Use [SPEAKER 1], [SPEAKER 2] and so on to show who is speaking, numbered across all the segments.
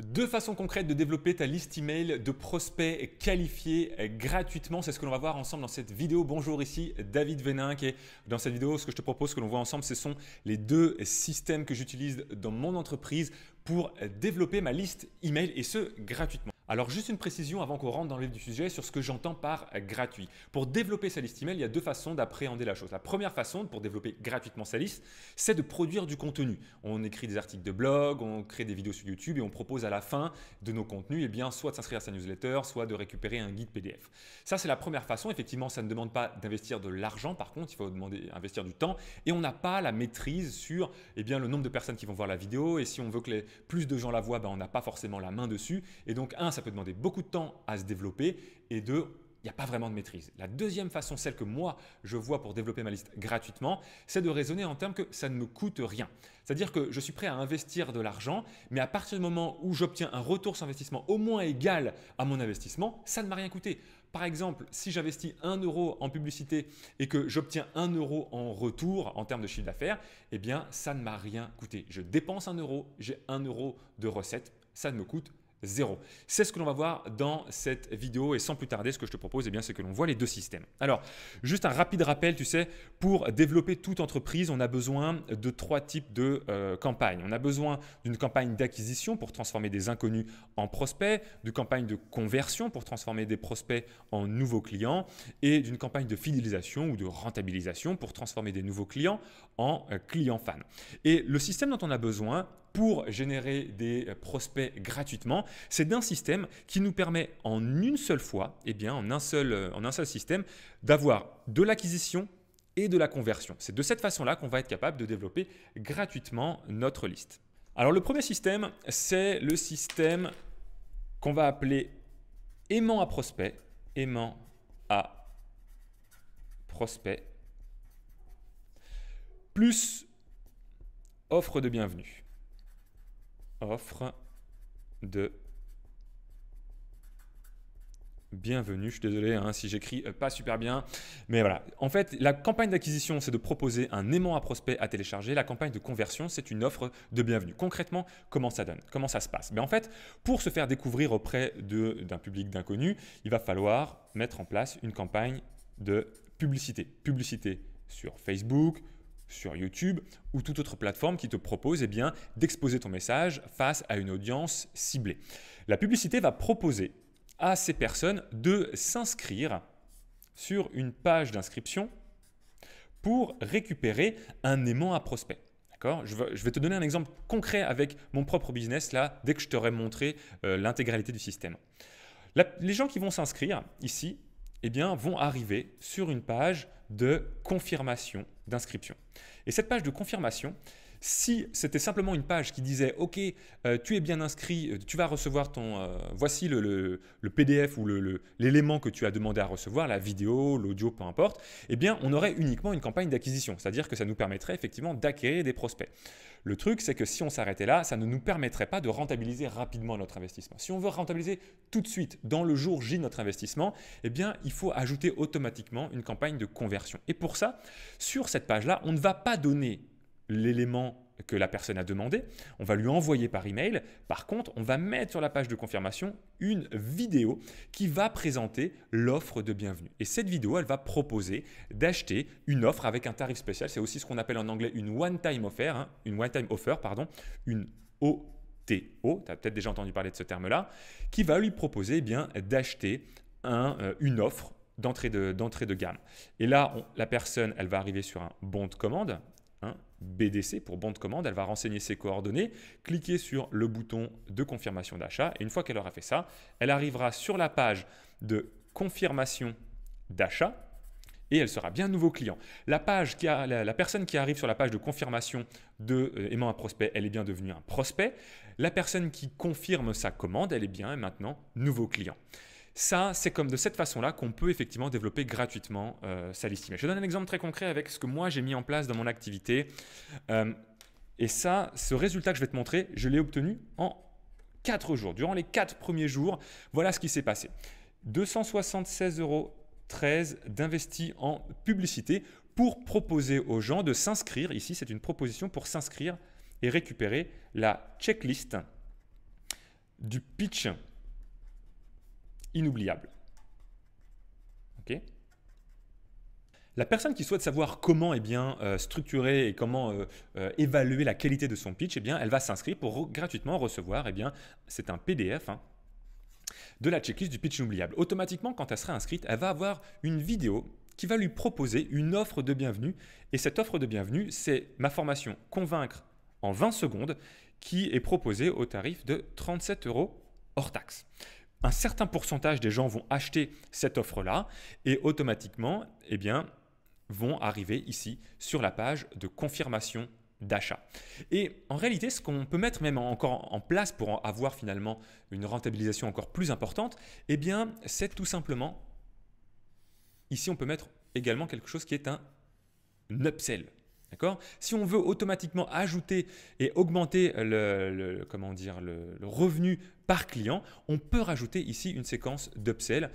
[SPEAKER 1] Deux façons concrètes de développer ta liste email de prospects qualifiés gratuitement. C'est ce que l'on va voir ensemble dans cette vidéo. Bonjour, ici David Veninck et dans cette vidéo, ce que je te propose que l'on voit ensemble, ce sont les deux systèmes que j'utilise dans mon entreprise pour développer ma liste email et ce gratuitement. Alors juste une précision avant qu'on rentre dans le vif du sujet sur ce que j'entends par gratuit. Pour développer sa liste email, il y a deux façons d'appréhender la chose. La première façon pour développer gratuitement sa liste, c'est de produire du contenu. On écrit des articles de blog, on crée des vidéos sur YouTube et on propose à la fin de nos contenus, soit de s'inscrire à sa newsletter, soit de récupérer un guide PDF. Ça, c'est la première façon. Effectivement, ça ne demande pas d'investir de l'argent. Par contre, il faut investir du temps et on n'a pas la maîtrise sur le nombre de personnes qui vont voir la vidéo. Et si on veut que plus de gens la voient, on n'a pas forcément la main dessus. Et donc, ça peut demander beaucoup de temps à se développer et deux, il n'y a pas vraiment de maîtrise. La deuxième façon, celle que moi je vois pour développer ma liste gratuitement, c'est de raisonner en termes que ça ne me coûte rien. C'est-à-dire que je suis prêt à investir de l'argent, mais à partir du moment où j'obtiens un retour sur investissement au moins égal à mon investissement, ça ne m'a rien coûté. Par exemple, si j'investis 1 euro en publicité et que j'obtiens 1 euro en retour en termes de chiffre d'affaires, ça ne m'a rien coûté. Je dépense 1 euro, j'ai 1 euro de recette, ça ne me coûte 0. C'est ce que l'on va voir dans cette vidéo et sans plus tarder, ce que je te propose, c'est que l'on voit les deux systèmes. Alors, juste un rapide rappel, pour développer toute entreprise, on a besoin de 3 types de campagnes. On a besoin d'une campagne d'acquisition pour transformer des inconnus en prospects, d'une campagne de conversion pour transformer des prospects en nouveaux clients et d'une campagne de fidélisation ou de rentabilisation pour transformer des nouveaux clients en clients fans. Et le système dont on a besoin pour générer des prospects gratuitement, c'est d'un système qui nous permet en une seule fois, en un seul système, d'avoir de l'acquisition et de la conversion. C'est de cette façon-là qu'on va être capable de développer gratuitement notre liste. Alors le premier système, c'est le système qu'on va appeler aimant à prospect, aimant à prospect, plus offre de bienvenue. Offre de bienvenue. Je suis désolé si j'écris pas super bien, mais voilà. En fait, la campagne d'acquisition, c'est de proposer un aimant à prospect à télécharger. La campagne de conversion, c'est une offre de bienvenue. Concrètement, comment ça donne? Comment ça se passe? En fait, pour se faire découvrir auprès d'un public d'inconnus, il va falloir mettre en place une campagne de publicité. Publicité sur Facebook, sur YouTube ou toute autre plateforme qui te propose d'exposer ton message face à une audience ciblée. La publicité va proposer à ces personnes de s'inscrire sur une page d'inscription pour récupérer un aimant à prospect. Je vais te donner un exemple concret avec mon propre business là, dès que je t'aurai montré l'intégralité du système. Les gens qui vont s'inscrire ici, vont arriver sur une page de confirmation d'inscription. Et cette page de confirmation, si c'était simplement une page qui disait « Ok, tu es bien inscrit, tu vas recevoir voici le PDF ou l'élément que tu as demandé à recevoir, la vidéo, l'audio, peu importe », on aurait uniquement une campagne d'acquisition. C'est-à-dire que ça nous permettrait effectivement d'acquérir des prospects. Le truc, c'est que si on s'arrêtait là, ça ne nous permettrait pas de rentabiliser rapidement notre investissement. Si on veut rentabiliser tout de suite, dans le jour J de notre investissement, il faut ajouter automatiquement une campagne de conversion. Et pour ça, sur cette page-là, on ne va pas donner l'élément que la personne a demandé, on va lui envoyer par email. Par contre, on va mettre sur la page de confirmation une vidéo qui va présenter l'offre de bienvenue. Et cette vidéo, elle va proposer d'acheter une offre avec un tarif spécial. C'est aussi ce qu'on appelle en anglais une one-time offer, une OTO, tu as peut-être déjà entendu parler de ce terme-là, qui va lui proposer d'acheter une offre d'entrée de gamme. Et là, la personne, elle va arriver sur un bon de commande, BDC pour bon de commande, elle va renseigner ses coordonnées, cliquer sur le bouton de confirmation d'achat et une fois qu'elle aura fait ça, elle arrivera sur la page de confirmation d'achat et elle sera bien nouveau client. La personne qui arrive sur la page de confirmation de aimant à prospect, elle est bien devenue un prospect. La personne qui confirme sa commande, elle est bien maintenant nouveau client. Ça, c'est comme de cette façon-là qu'on peut effectivement développer gratuitement sa liste email. Je te donne un exemple très concret avec ce que moi j'ai mis en place dans mon activité. Et ça, ce résultat que je vais te montrer, je l'ai obtenu en 4 jours. Durant les 4 premiers jours, voilà ce qui s'est passé. 276,13 € d'investis en publicité pour proposer aux gens de s'inscrire. Ici, c'est une proposition pour s'inscrire et récupérer la checklist du pitch inoubliable. Ok. La personne qui souhaite savoir comment structurer et comment évaluer la qualité de son pitch, elle va s'inscrire pour gratuitement recevoir, c'est un PDF de la checklist du pitch inoubliable. Automatiquement, quand elle sera inscrite, elle va avoir une vidéo qui va lui proposer une offre de bienvenue. Et cette offre de bienvenue, c'est ma formation Convaincre en 20 secondes qui est proposée au tarif de 37 € hors taxe. Un certain pourcentage des gens vont acheter cette offre-là et automatiquement, vont arriver ici sur la page de confirmation d'achat. Et en réalité, ce qu'on peut mettre même encore en place pour avoir finalement une rentabilisation encore plus importante, c'est tout simplement, ici on peut mettre également quelque chose qui est un upsell. D'accord ? Si on veut automatiquement ajouter et augmenter le revenu par client, on peut rajouter ici une séquence d'upsell.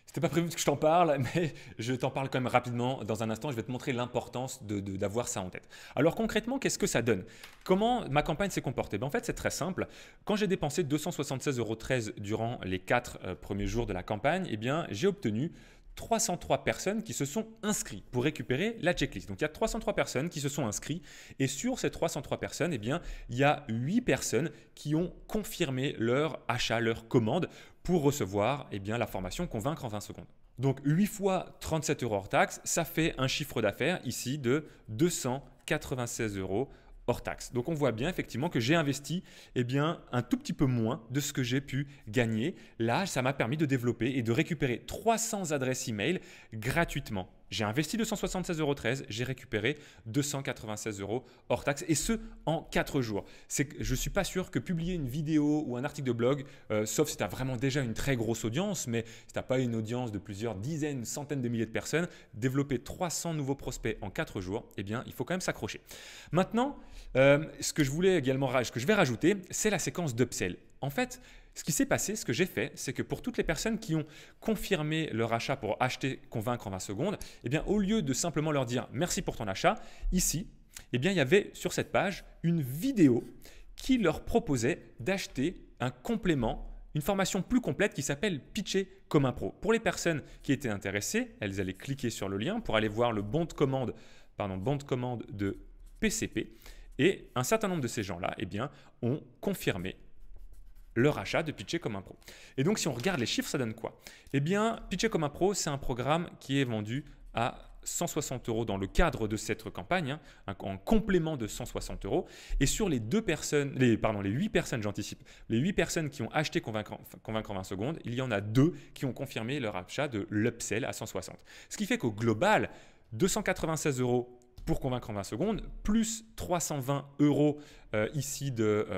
[SPEAKER 1] C'était pas prévu que je t'en parle, mais je t'en parle quand même rapidement dans un instant. Je vais te montrer l'importance d'avoir ça en tête. Alors concrètement, qu'est-ce que ça donne? Comment ma campagne s'est comportée? En fait, c'est très simple. Quand j'ai dépensé 276,13 € durant les 4 premiers jours de la campagne, j'ai obtenu 303 personnes qui se sont inscrites pour récupérer la checklist. Donc, il y a 303 personnes qui se sont inscrites et sur ces 303 personnes, il y a 8 personnes qui ont confirmé leur achat, leur commande pour recevoir la formation Convaincre en 20 secondes. Donc, 8 fois 37 € hors taxe, ça fait un chiffre d'affaires ici de 296 € hors taxe. Donc on voit bien effectivement que j'ai investi un tout petit peu moins de ce que j'ai pu gagner. Là, ça m'a permis de développer et de récupérer 300 adresses email gratuitement. J'ai investi 276,13 €, j'ai récupéré 296 € hors taxe et ce en 4 jours. Je ne suis pas sûr que publier une vidéo ou un article de blog, sauf si tu as vraiment déjà une très grosse audience, mais si tu n'as pas une audience de plusieurs dizaines, centaines de milliers de personnes, développer 300 nouveaux prospects en 4 jours, il faut quand même s'accrocher. Maintenant, ce que je vais rajouter, c'est la séquence d'upsell. En fait, ce qui s'est passé, ce que j'ai fait, c'est que pour toutes les personnes qui ont confirmé leur achat pour acheter Convaincre en 20 secondes, au lieu de simplement leur dire merci pour ton achat, ici, il y avait sur cette page une vidéo qui leur proposait d'acheter un complément, une formation plus complète qui s'appelle Pitcher comme un pro. Pour les personnes qui étaient intéressées, elles allaient cliquer sur le lien pour aller voir le bon de commande de PCP et un certain nombre de ces gens-là ont confirmé leur achat de Pitcher comme un pro. Et donc, si on regarde les chiffres, ça donne quoi? Pitcher comme un pro, c'est un programme qui est vendu à 160 € dans le cadre de cette campagne, en complément de 160 €. Et sur les 8 personnes, les 8 personnes qui ont acheté Convaincre en 20 secondes, il y en a 2 qui ont confirmé leur achat de l'upsell à 160. Ce qui fait qu'au global, 296 € pour Convaincre en 20 secondes, plus 320 € ici de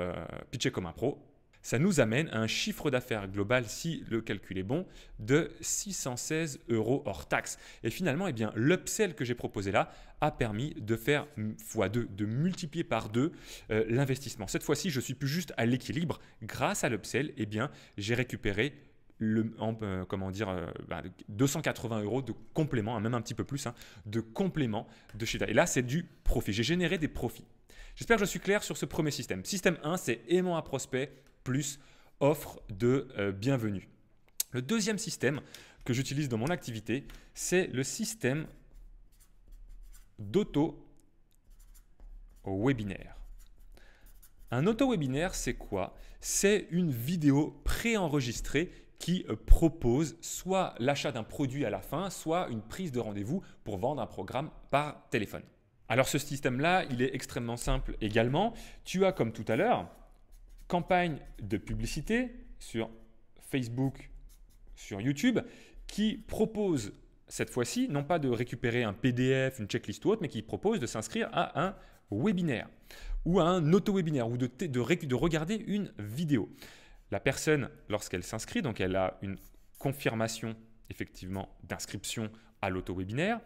[SPEAKER 1] Pitcher comme un pro, ça nous amène à un chiffre d'affaires global, si le calcul est bon, de 616 € hors taxe. Et finalement, l'upsell que j'ai proposé là a permis de faire x2, de multiplier par 2 l'investissement. Cette fois-ci, je ne suis plus juste à l'équilibre. Grâce à l'upsell, j'ai récupéré 280 € de complément, même un petit peu plus, de complément de chiffre. Et là, c'est du profit. J'ai généré des profits. J'espère que je suis clair sur ce premier système. Système 1, c'est aimant à prospect plus offre de bienvenue. Le deuxième système que j'utilise dans mon activité, c'est le système d'auto-webinaire. Un auto-webinaire, c'est quoi? C'est une vidéo préenregistrée qui propose soit l'achat d'un produit à la fin, soit une prise de rendez-vous pour vendre un programme par téléphone. Alors ce système-là, il est extrêmement simple également. Tu as comme tout à l'heure, campagne de publicité sur Facebook, sur YouTube, qui propose cette fois-ci, non pas de récupérer un PDF, une checklist ou autre, mais qui propose de s'inscrire à un webinaire ou à un auto-webinaire ou de regarder une vidéo. La personne, lorsqu'elle s'inscrit, donc elle a une confirmation effectivement d'inscription à l'auto-webinaire,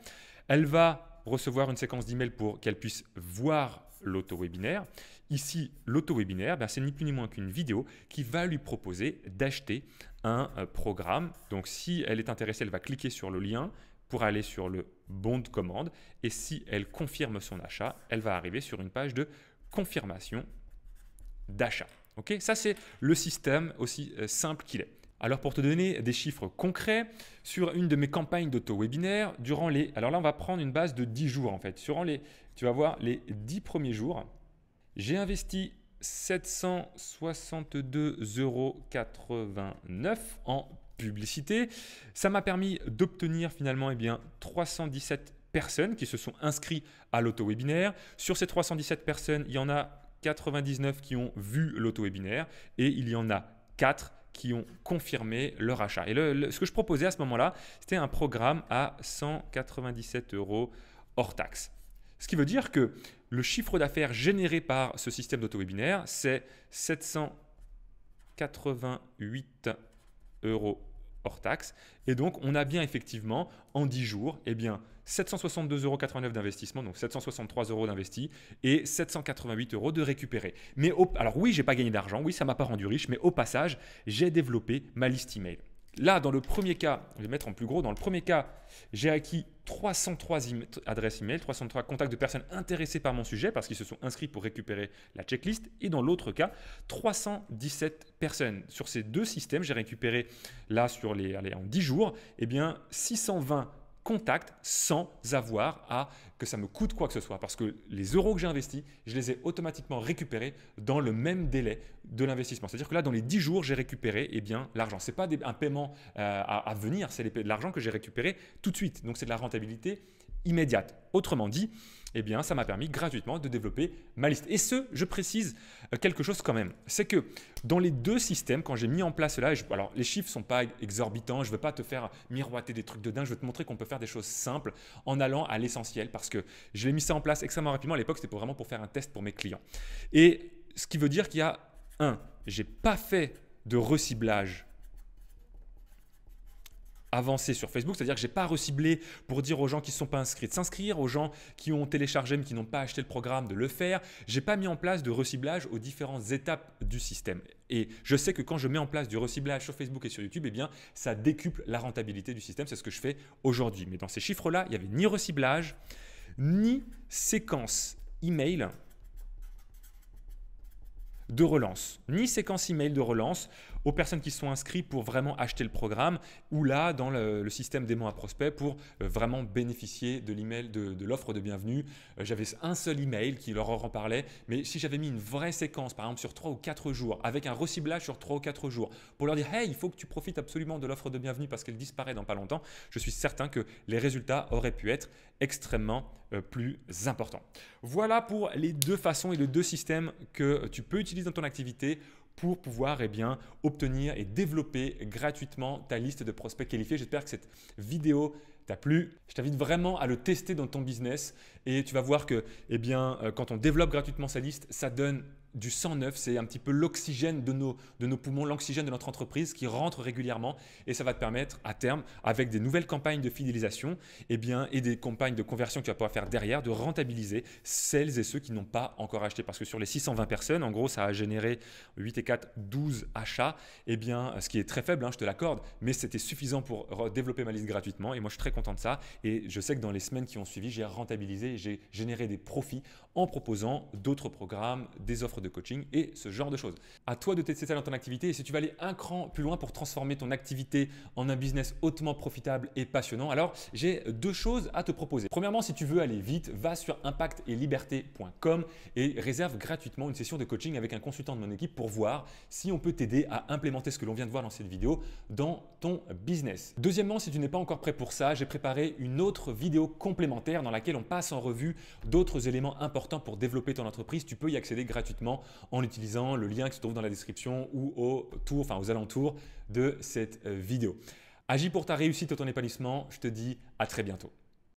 [SPEAKER 1] elle va recevoir une séquence d'email pour qu'elle puisse voir l'auto-webinaire. Ici, l'auto-webinaire, c'est ni plus ni moins qu'une vidéo qui va lui proposer d'acheter un programme. Donc, si elle est intéressée, elle va cliquer sur le lien pour aller sur le bon de commande. Et si elle confirme son achat, elle va arriver sur une page de confirmation d'achat. Ok, ça, c'est le système aussi simple qu'il est. Alors pour te donner des chiffres concrets, sur une de mes campagnes d'auto-webinaire, durant les… Alors là, on va prendre une base de 10 jours en fait. Tu vas voir les 10 premiers jours, j'ai investi 762,89 € en publicité. Ça m'a permis d'obtenir finalement 317 personnes qui se sont inscrites à l'auto-webinaire. Sur ces 317 personnes, il y en a 99 qui ont vu l'auto-webinaire et il y en a 4 qui ont confirmé leur achat. Et ce que je proposais à ce moment-là, c'était un programme à 197 € hors taxe. Ce qui veut dire que le chiffre d'affaires généré par ce système d'auto-webinaire, c'est 788 € hors taxe. Et donc, on a bien effectivement, en 10 jours, 762,89 € d'investissement, donc 763 € d'investi et 788 € de récupéré. Mais alors oui, je n'ai pas gagné d'argent, oui, ça ne m'a pas rendu riche, mais au passage, j'ai développé ma liste email. Là, dans le premier cas, je vais mettre en plus gros, dans le premier cas, j'ai acquis 303 adresses email, 303 contacts de personnes intéressées par mon sujet parce qu'ils se sont inscrits pour récupérer la checklist. Et dans l'autre cas, 317 personnes. Sur ces deux systèmes, j'ai récupéré là en 10 jours, 620 contacts sans avoir que ça me coûte quoi que ce soit. Parce que les euros que j'ai investis, je les ai automatiquement récupérés dans le même délai de l'investissement. C'est-à-dire que là, dans les 10 jours, j'ai récupéré l'argent. Ce n'est pas un paiement à venir, c'est de l'argent que j'ai récupéré tout de suite. Donc, c'est de la rentabilité immédiate. Autrement dit, ça m'a permis gratuitement de développer ma liste. Et je précise quelque chose quand même, c'est que dans les deux systèmes, quand j'ai mis en place cela, alors les chiffres ne sont pas exorbitants, je ne veux pas te faire miroiter des trucs de dingue, je veux te montrer qu'on peut faire des choses simples en allant à l'essentiel parce que je l'ai mis ça en place extrêmement rapidement. À l'époque, c'était vraiment pour faire un test pour mes clients. Et ce qui veut dire qu'il y a je n'ai pas fait de reciblage avancé sur Facebook, c'est-à-dire que je n'ai pas reciblé pour dire aux gens qui ne sont pas inscrits de s'inscrire, aux gens qui ont téléchargé mais qui n'ont pas acheté le programme de le faire. Je n'ai pas mis en place de reciblage aux différentes étapes du système. Et je sais que quand je mets en place du reciblage sur Facebook et sur YouTube, ça décuple la rentabilité du système. C'est ce que je fais aujourd'hui. Mais dans ces chiffres-là, il n'y avait ni reciblage, ni séquence email de relance, ni séquence email de relance aux personnes qui sont inscrites pour vraiment acheter le programme ou là dans le système d'aimant à prospect pour vraiment bénéficier de l'email de l'offre de bienvenue. J'avais un seul email qui leur en parlait, mais si j'avais mis une vraie séquence, par exemple sur 3 ou 4 jours, avec un reciblage sur 3 ou 4 jours, pour leur dire « Hey, il faut que tu profites absolument de l'offre de bienvenue parce qu'elle disparaît dans pas longtemps », je suis certain que les résultats auraient pu être extrêmement plus importants. Voilà pour les deux façons et les deux systèmes que tu peux utiliser dans ton activité pour pouvoir obtenir et développer gratuitement ta liste de prospects qualifiés. J'espère que cette vidéo t'a plu. Je t'invite vraiment à le tester dans ton business et tu vas voir que quand on développe gratuitement sa liste, ça donne du sang neuf, c'est un petit peu l'oxygène de nos poumons, l'oxygène de notre entreprise qui rentre régulièrement et ça va te permettre à terme, avec des nouvelles campagnes de fidélisation et des campagnes de conversion que tu vas pouvoir faire derrière, de rentabiliser celles et ceux qui n'ont pas encore acheté. Parce que sur les 620 personnes, en gros, ça a généré 8 et 4, 12 achats, ce qui est très faible, je te l'accorde, mais c'était suffisant pour développer ma liste gratuitement et moi je suis très content de ça et je sais que dans les semaines qui ont suivi, j'ai rentabilisé, j'ai généré des profits en proposant d'autres programmes, des offres de coaching et ce genre de choses. À toi de tester ça dans ton activité et si tu vas aller un cran plus loin pour transformer ton activité en un business hautement profitable et passionnant, alors j'ai deux choses à te proposer. Premièrement, si tu veux aller vite, va sur impactetliberté.com et réserve gratuitement une session de coaching avec un consultant de mon équipe pour voir si on peut t'aider à implémenter ce que l'on vient de voir dans cette vidéo dans ton business. Deuxièmement, si tu n'es pas encore prêt pour ça, j'ai préparé une autre vidéo complémentaire dans laquelle on passe en revue d'autres éléments importants pour développer ton entreprise. Tu peux y accéder gratuitement en utilisant le lien qui se trouve dans la description ou aux alentours de cette vidéo. Agis pour ta réussite et ton épanouissement. Je te dis à très bientôt.